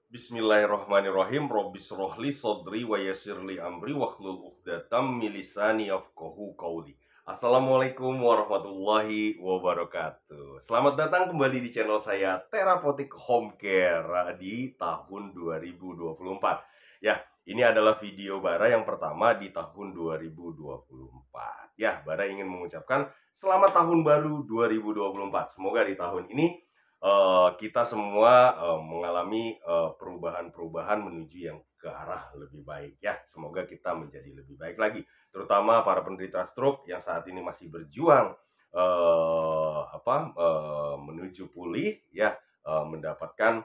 Bismillahirrahmanirrahim. Robbis rohli sodri wa yassirli amri wahlul uqdatam min lisani yafqahu qauli. Assalamualaikum warahmatullahi wabarakatuh. Selamat datang kembali di channel saya Therapeutic Home Care di tahun 2024. Ya, ini adalah video Bara yang pertama di tahun 2024. Ya, Bara ingin mengucapkan selamat tahun baru 2024. Semoga di tahun ini kita semua mengalami perubahan-perubahan menuju yang ke arah lebih baik ya. Semoga kita menjadi lebih baik lagi, terutama para penderita stroke yang saat ini masih berjuang menuju pulih ya, mendapatkan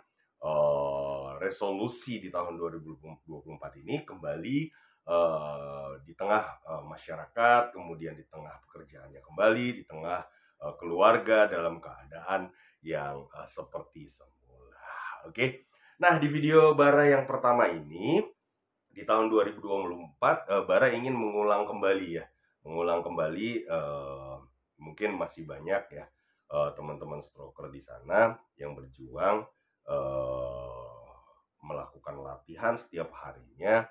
resolusi di tahun 2024 ini kembali di tengah masyarakat, kemudian di tengah pekerjaannya kembali, di tengah keluarga dalam keadaan yang seperti semula. Oke. Nah, di video Bara yang pertama ini di tahun 2024 Bara ingin mengulang kembali ya. Mengulang kembali mungkin masih banyak ya teman-teman stroker di sana yang berjuang melakukan latihan setiap harinya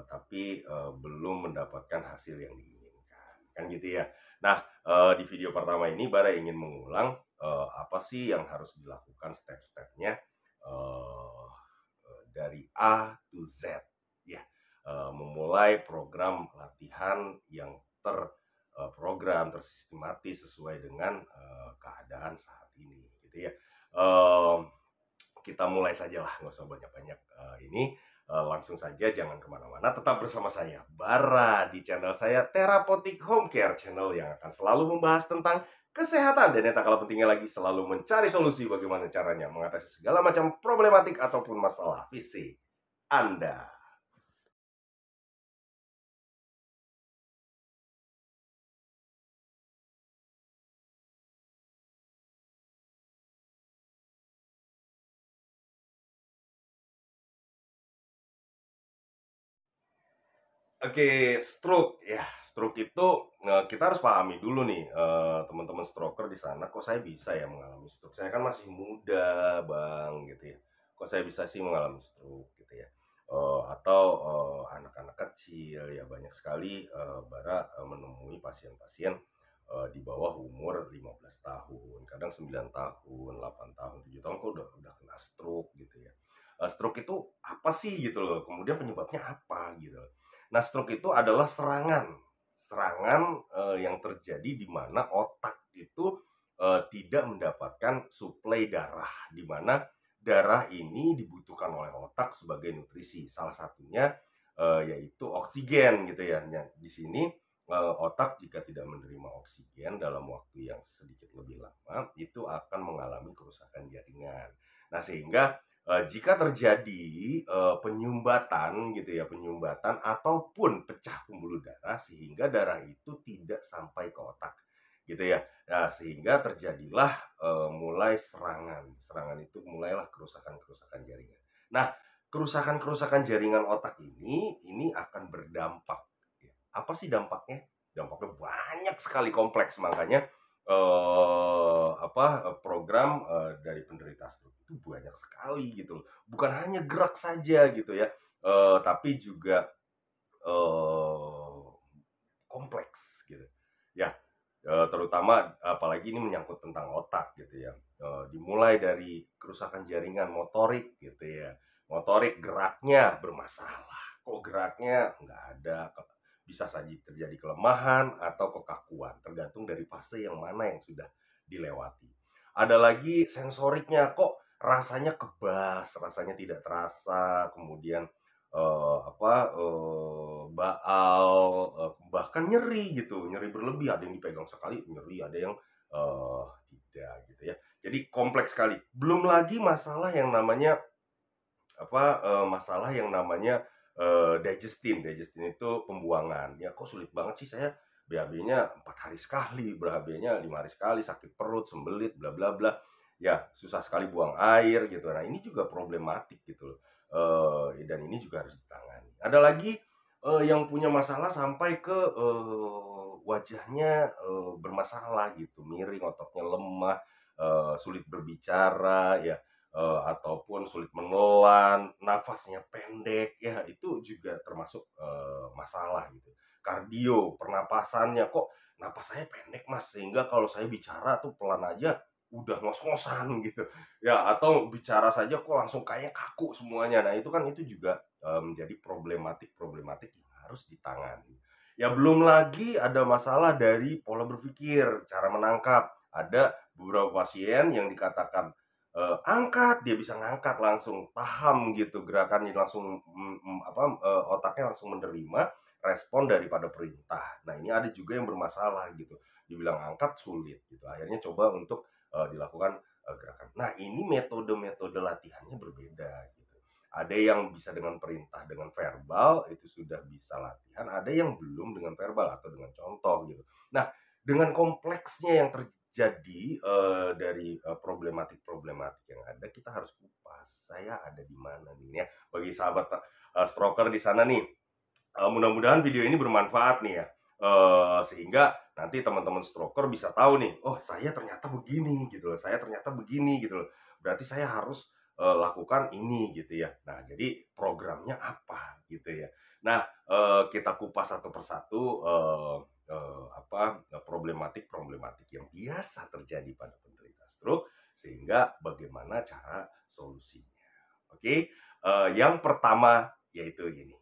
tapi belum mendapatkan hasil yang diinginkan. Kan gitu ya. Nah, di video pertama ini Bara ingin mengulang apa sih yang harus dilakukan step-stepnya dari A to Z ya, memulai program latihan yang terprogram, tersistematis sesuai dengan keadaan saat ini gitu ya. Kita mulai saja lah, nggak usah banyak-banyak ini. Langsung saja, jangan kemana-mana, tetap bersama saya Bara di channel saya Therapeutic Home Care, channel yang akan selalu membahas tentang kesehatan dan yang tak kalah pentingnya lagi selalu mencari solusi bagaimana caranya mengatasi segala macam problematik ataupun masalah fisik Anda. Oke, stroke ya. Stroke itu kita harus pahami dulu nih teman-teman stroker di sana, kok saya bisa ya mengalami stroke? Saya kan masih muda, Bang, gitu ya. Kok saya bisa sih mengalami stroke gitu ya? Atau anak-anak kecil ya, banyak sekali Bara menemui pasien-pasien di bawah umur 15 tahun, kadang 9 tahun, 8 tahun, 7 tahun kok udah kena stroke gitu ya. Stroke itu apa sih gitu loh? Kemudian penyebabnya apa gitu loh. Nah, stroke itu adalah serangan yang terjadi di mana otak itu tidak mendapatkan suplai darah, di mana darah ini dibutuhkan oleh otak sebagai nutrisi. Salah satunya yaitu oksigen gitu ya. Nah, di sini otak jika tidak menerima oksigen dalam waktu yang sedikit lebih lama, itu akan mengalami kerusakan jaringan. Nah, sehingga jika terjadi penyumbatan gitu ya, penyumbatan ataupun pecah pembuluh darah sehingga darah itu tidak sampai ke otak gitu ya. Nah, sehingga terjadilah mulai serangan. Serangan itu mulailah kerusakan-kerusakan jaringan. Nah, kerusakan-kerusakan jaringan otak ini akan berdampak ya. Apa sih dampaknya? Dampaknya banyak sekali, kompleks, makanya program dari penderita stroke itu banyak sekali gitu loh. Bukan hanya gerak saja gitu ya, tapi juga eh, kompleks gitu. Ya, terutama apalagi ini menyangkut tentang otak gitu ya. Dimulai dari kerusakan jaringan motorik gitu ya. Motorik geraknya bermasalah. Kok geraknya nggak ada, bisa saja terjadi kelemahan atau kekakuan, tergantung dari fase yang mana yang sudah dilewati. Ada lagi sensoriknya, kok rasanya kebas, rasanya tidak terasa, kemudian baal, bahkan nyeri gitu, nyeri berlebih, ada yang dipegang sekali nyeri, ada yang tidak gitu ya. Jadi kompleks sekali. Belum lagi masalah yang namanya digestin. Digestin itu pembuangan. Ya kok sulit banget sih, saya BAB-nya 4 hari sekali, BAB-nya 5 hari sekali, sakit perut, sembelit, bla bla bla. Ya, susah sekali buang air gitu. Nah, ini juga problematik gitu loh. Dan ini juga harus ditangani. Ada lagi yang punya masalah sampai ke wajahnya bermasalah gitu, miring, ototnya lemah, sulit berbicara ya, ataupun sulit menelan, nafasnya pendek, ya itu juga termasuk masalah gitu. Kardio, pernapasannya, kok napas saya pendek Mas, sehingga kalau saya bicara tuh pelan aja udah ngos-ngosan gitu. Ya, atau bicara saja kok langsung kayaknya kaku semuanya. Nah, itu kan itu juga menjadi problematik yang harus ditangani. Ya belum lagi ada masalah dari pola berpikir, cara menangkap. Ada beberapa pasien yang dikatakan angkat, dia bisa ngangkat langsung, paham gitu gerakannya langsung, otaknya langsung menerima respon daripada perintah. Nah, ini ada juga yang bermasalah gitu, dibilang angkat sulit gitu, akhirnya coba untuk dilakukan gerakan. Nah, ini metode-metode latihannya berbeda gitu. Ada yang bisa dengan perintah, dengan verbal, itu sudah bisa latihan, ada yang belum dengan verbal atau dengan contoh gitu. Nah, dengan kompleksnya yang jadi dari problematik-problematik yang ada, kita harus kupas, saya ada di mana nih ya. Bagi sahabat stroker di sana nih, mudah-mudahan video ini bermanfaat nih ya. Sehingga nanti teman-teman stroker bisa tahu nih, oh saya ternyata begini gitu loh, saya ternyata begini gitu loh. Berarti saya harus lakukan ini gitu ya. Nah, jadi programnya apa gitu ya. Nah, kita kupas satu persatu problematik-problematik yang biasa terjadi pada penderita stroke, sehingga bagaimana cara solusinya. Oke, yang pertama yaitu ini.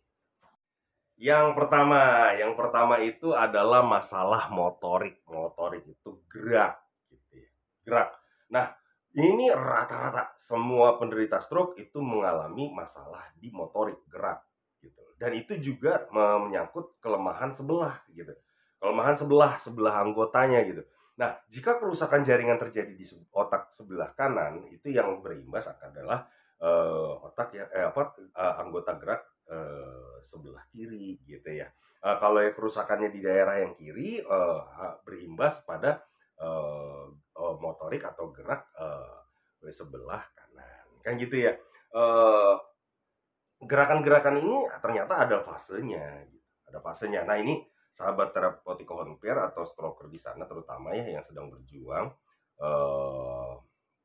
Yang pertama itu adalah masalah motorik. Motorik itu gerak, gitu ya. Gerak. Nah, ini rata-rata semua penderita stroke itu mengalami masalah di motorik gerak, gitu. Dan itu juga menyangkut kelemahan sebelah, gitu. Kelemahan sebelah anggotanya, gitu. Nah, jika kerusakan jaringan terjadi di otak sebelah kanan, itu yang berimbas adalah anggota gerak sebelah kiri gitu ya. Kalau yang kerusakannya di daerah yang kiri berimbas pada motorik atau gerak sebelah kanan, kan gitu ya. Gerakan-gerakan ini ternyata ada fasenya, gitu. Ada fasenya. Nah, ini sahabat terapeutika home care atau stroker di sana terutama ya yang sedang berjuang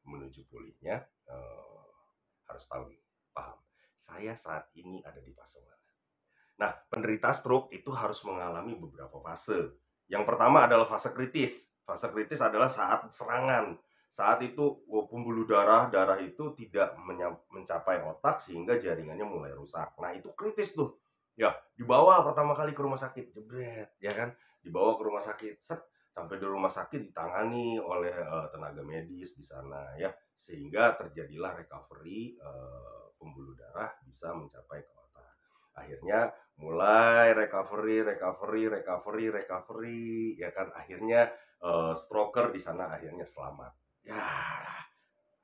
menuju pulihnya, harus tahu nih, paham. Saya saat ini ada di fase mana. Nah, penderita stroke itu harus mengalami beberapa fase. Yang pertama adalah fase kritis. Fase kritis adalah saat serangan. Saat itu pembuluh darah itu tidak mencapai otak sehingga jaringannya mulai rusak. Nah, itu kritis tuh. Ya, dibawa pertama kali ke rumah sakit, jebret, ya kan? Dibawa ke rumah sakit, set, sampai di rumah sakit ditangani oleh tenaga medis di sana ya, sehingga terjadilah recovery, pembuluh darah bisa mencapai ke otak. Akhirnya mulai recovery ya kan, akhirnya stroker di sana akhirnya selamat ya,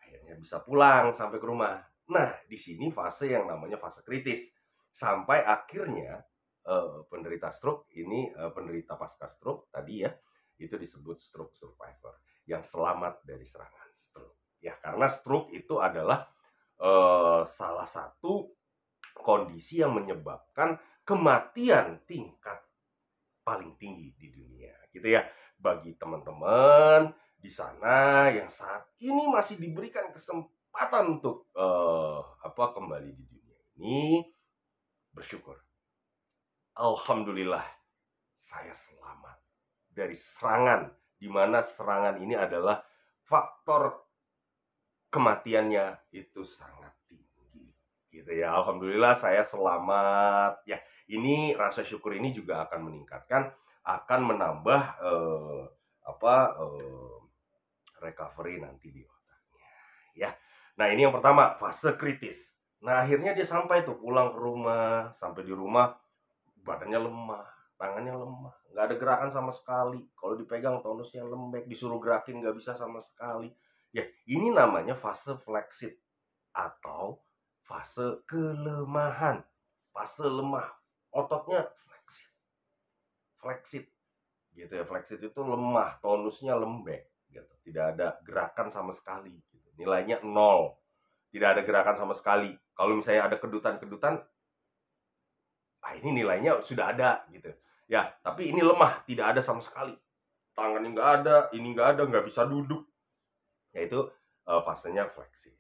akhirnya bisa pulang sampai ke rumah. Nah, di sini fase yang namanya fase kritis, sampai akhirnya penderita stroke ini, penderita pasca stroke tadi ya, itu disebut stroke survivor, yang selamat dari serangan stroke ya. Karena stroke itu adalah salah satu kondisi yang menyebabkan kematian tingkat paling tinggi di dunia gitu ya. Bagi teman-teman di sana yang saat ini masih diberikan kesempatan untuk kembali di dunia ini, bersyukur, alhamdulillah saya selamat dari serangan, di mana serangan ini adalah faktor kematiannya itu sangat tinggi gitu ya. Alhamdulillah saya selamat ya. Ini rasa syukur ini juga akan meningkatkan, akan menambah recovery nanti di otaknya ya. Nah, ini yang pertama, fase kritis. Nah, akhirnya dia sampai tuh pulang ke rumah, sampai di rumah badannya lemah, tangannya lemah, nggak ada gerakan sama sekali. Kalau dipegang tonusnya lembek, disuruh gerakin nggak bisa sama sekali. Ya, ini namanya fase flexit atau fase kelemahan. Fase lemah, ototnya flexit gitu ya. Flexit itu lemah, tonusnya lembek gitu. Tidak ada gerakan sama sekali gitu. Nilainya 0. Tidak ada gerakan sama sekali. Kalau misalnya ada kedutan-kedutan, ini nilainya sudah ada gitu ya. Tapi ini lemah, tidak ada sama sekali, tangannya nggak ada, ini nggak ada, nggak bisa duduk, yaitu fasenya flexi.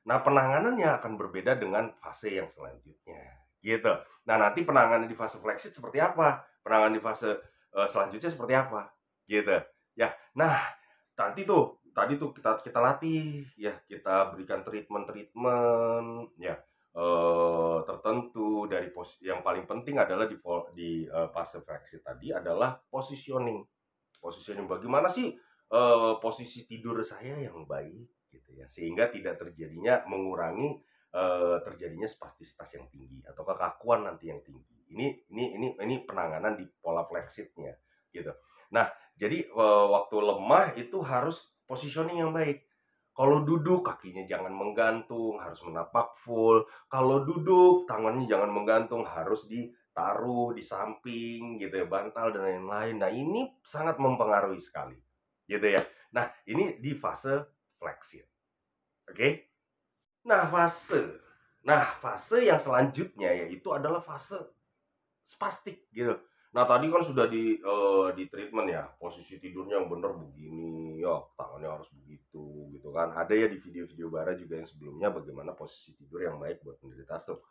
Nah, penanganannya akan berbeda dengan fase yang selanjutnya, gitu. Nah, nanti penanganan di fase flexit seperti apa? Penanganan di fase selanjutnya seperti apa? Gitu. Ya. Nah, tadi tuh kita kita latih ya, kita berikan treatment ya tertentu dari yang paling penting adalah di fase flexit tadi adalah positioning. Positioning bagaimana sih posisi tidur saya yang baik gitu ya, sehingga tidak terjadinya mengurangi terjadinya spastisitas yang tinggi atau kekakuan nanti yang tinggi. Ini penanganan di pola flexitnya gitu. Nah, jadi waktu lemah itu harus positioning yang baik. Kalau duduk kakinya jangan menggantung, harus menapak full. Kalau duduk tangannya jangan menggantung, harus ditaruh di samping gitu ya, bantal dan lain-lain. Nah, ini sangat mempengaruhi sekali gitu ya. Nah, ini di fase flexit. Oke? Nah, fase yang selanjutnya yaitu adalah fase spastik gitu. Nah, tadi kan sudah di treatment ya, posisi tidurnya yang benar begini, ya tangannya harus begitu gitu kan. Ada ya di video-video Bara juga yang sebelumnya bagaimana posisi tidur yang baik buat penderita stroke.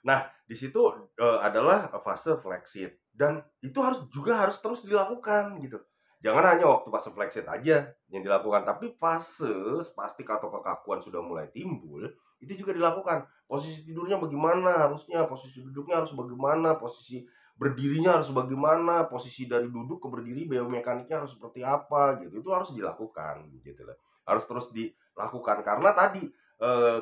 Nah, di situ adalah fase flexit dan itu harus terus dilakukan gitu. Jangan hanya waktu fase flexit aja yang dilakukan, tapi fase spastik atau kekakuan sudah mulai timbul, itu juga dilakukan. Posisi tidurnya bagaimana harusnya, posisi duduknya harus bagaimana, posisi berdirinya harus bagaimana, posisi dari duduk ke berdiri biomekaniknya harus seperti apa gitu. Itu harus dilakukan gitu loh. Harus terus dilakukan karena tadi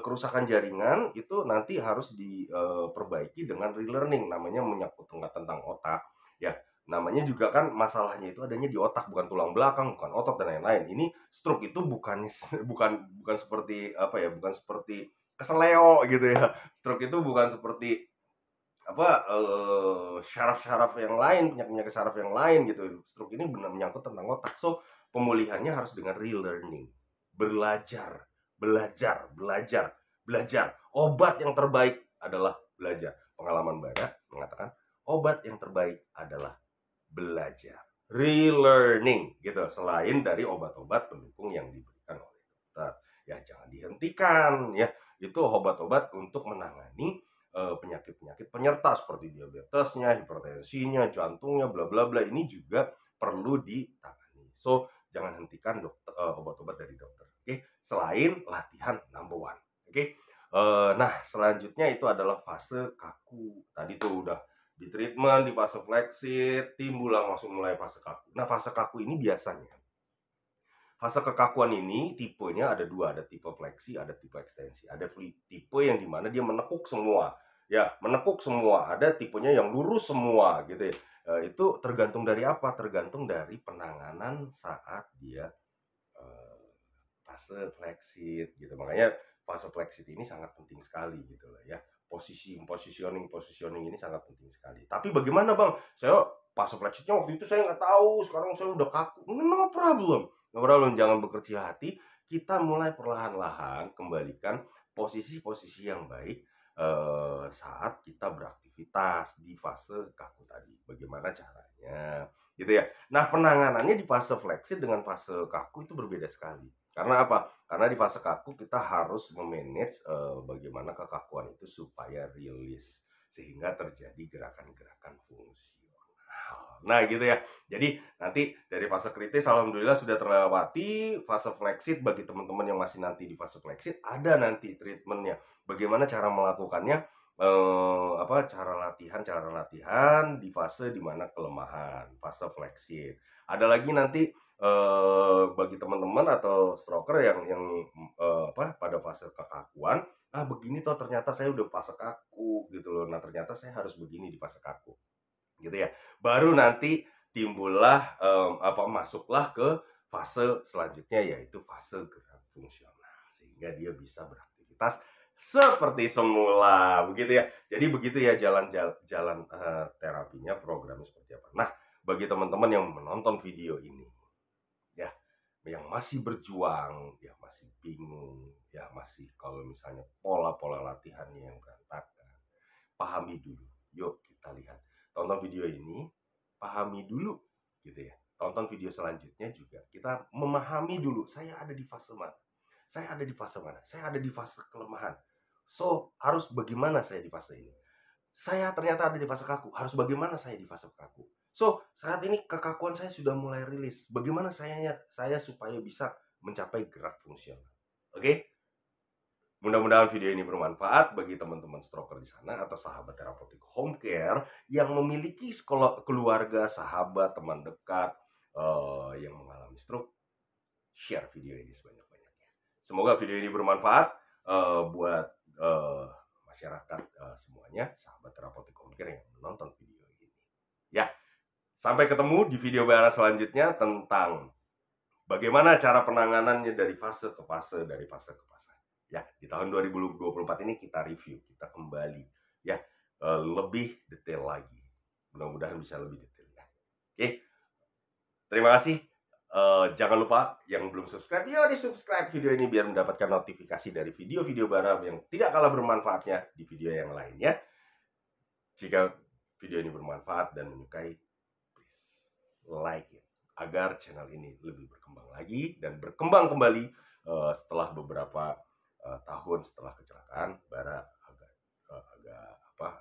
kerusakan jaringan itu nanti harus diperbaiki dengan relearning, namanya menyangkut tentang otak ya. Namanya juga kan masalahnya itu adanya di otak, bukan tulang belakang, bukan otot dan lain-lain. Ini stroke itu bukan bukan seperti apa ya, bukan seperti keseleo gitu ya. Stroke itu bukan seperti apa syaraf-syaraf yang lain, penyakit saraf yang lain gitu. Stroke ini benar menyangkut tentang otak. So, pemulihannya harus dengan relearning. Belajar, belajar, belajar, belajar. Obat yang terbaik adalah belajar. Pengalaman Bara mengatakan obat yang terbaik adalah belajar. Relearning gitu. Selain dari obat-obat pendukung yang diberikan oleh dokter. Ya, jangan dihentikan ya. Itu obat-obat untuk menangani penyakit-penyakit penyerta seperti diabetesnya, hipertensinya, jantungnya, bla bla bla, ini juga perlu ditangani. So, jangan hentikan obat-obat dari dokter. Oke, selain latihan number one. Oke, nah selanjutnya itu adalah fase kaku. Tadi tuh udah di treatment, di fase flexit, timbul langsung mulai fase kaku. Nah, fase kaku ini biasanya fase kekakuan ini tipenya ada dua, ada tipe fleksi, ada tipe ekstensi. Ada tipe yang dimana dia menekuk semua, ya menekuk semua. Ada tipenya yang lurus semua, gitu ya. Itu tergantung dari apa? Tergantung dari penanganan saat dia fase flexit, gitu. Makanya fase flexit ini sangat penting sekali, gitu lah ya. Positioning ini sangat penting sekali. Tapi bagaimana bang? Saya fase flexitnya waktu itu saya nggak tahu. Sekarang saya udah kaku. No problem. Ngobrol, jangan bekerja hati, kita mulai perlahan-lahan kembalikan posisi-posisi yang baik saat kita beraktivitas di fase kaku tadi. Bagaimana caranya? Gitu ya. Nah, penanganannya di fase flexit dengan fase kaku itu berbeda sekali. Karena apa? Karena di fase kaku kita harus memanage bagaimana kekakuan itu supaya rilis sehingga terjadi gerakan-gerakan fungsional. Nah, gitu ya. Jadi nanti dari fase kritis alhamdulillah sudah terlewati. Fase flexit bagi teman-teman yang masih nanti di fase flexit ada nanti treatmentnya. Bagaimana cara melakukannya? Cara latihan di fase dimana kelemahan, fase flexit. Ada lagi nanti bagi teman-teman atau stroker yang pada fase kekakuan, begini toh ternyata saya udah fase kaku gitu loh. Nah, ternyata saya harus begini di fase kaku. Gitu ya. Baru nanti timbullah masuklah ke fase selanjutnya yaitu fase gerak fungsional sehingga dia bisa beraktivitas seperti semula, begitu ya. Jadi begitu ya jalan terapinya, programnya seperti apa. Nah, bagi teman-teman yang menonton video ini ya, yang masih berjuang, ya masih bingung, ya masih kalau misalnya pola-pola latihannya yang berantakan, pahami dulu. Yuk kita lihat. Tonton video ini, pahami dulu gitu ya. Tonton video selanjutnya juga. Kita memahami dulu saya ada di fase mana. Saya ada di fase mana? Saya ada di fase kelemahan. So, harus bagaimana saya di fase ini? Saya ternyata ada di fase kaku. Harus bagaimana saya di fase kaku? So, saat ini kekakuan saya sudah mulai rilis. Bagaimana saya supaya bisa mencapai gerak fungsional? Oke? Mudah-mudahan video ini bermanfaat bagi teman-teman stroker di sana atau sahabat terapeutik home care yang memiliki keluarga, sahabat, teman dekat yang mengalami stroke. Share video ini sebanyak-banyaknya. Semoga video ini bermanfaat buat masyarakat semuanya, sahabat terapeutik home care yang menonton video ini. Ya, sampai ketemu di video bara selanjutnya tentang bagaimana cara penanganannya dari fase ke fase, dari fase ke fase. Ya, di tahun 2024 ini kita review, kita kembali ya lebih detail lagi. Mudah-mudahan bisa lebih detail ya. Oke. Terima kasih. Jangan lupa yang belum subscribe, yuk di subscribe video ini biar mendapatkan notifikasi dari video-video baru yang tidak kalah bermanfaatnya di video yang lainnya. Jika video ini bermanfaat dan menyukai, please like it agar channel ini lebih berkembang lagi dan berkembang kembali setelah beberapa tahun setelah kecelakaan. Bara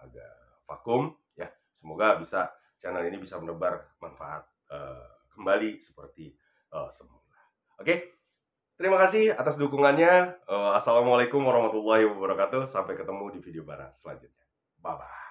agak vakum ya. Semoga channel ini bisa menebar manfaat kembali seperti semula. Oke, terima kasih atas dukungannya. Assalamualaikum warahmatullahi wabarakatuh. Sampai ketemu di video bara selanjutnya. Bye bye.